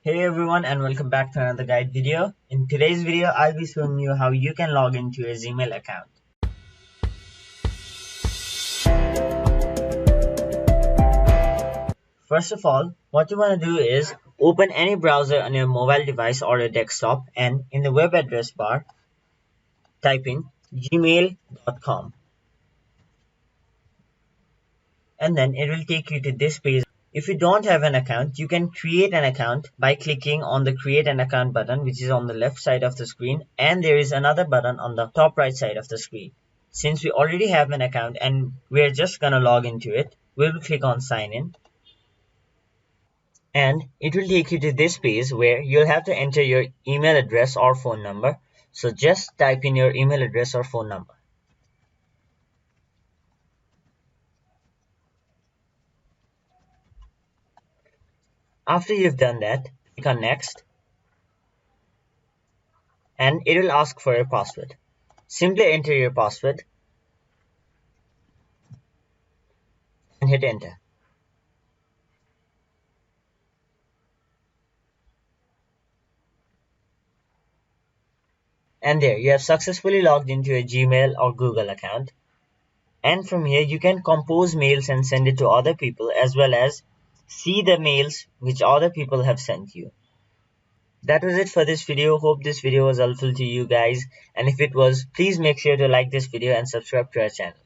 Hey everyone and welcome back to another guide video. In today's video, I'll be showing you how you can log into your Gmail account. First of all, what you want to do is open any browser on your mobile device or your desktop and in the web address bar, type in gmail.com and then it will take you to this page. If you don't have an account, you can create an account by clicking on the create an account button, which is on the left side of the screen, and there is another button on the top right side of the screen. Since we already have an account and we're just gonna log into it, we'll click on sign in and it will take you to this page where you'll have to enter your email address or phone number. So just type in your email address or phone number. After you've done that, click on next and it will ask for your password. Simply enter your password and hit enter. And there, you have successfully logged into a Gmail or Google account. And from here, you can compose mails and send it to other people as well as see the mails which other people have sent you. That was it for this video. Hope this video was helpful to you guys. And if it was, please make sure to like this video and subscribe to our channel.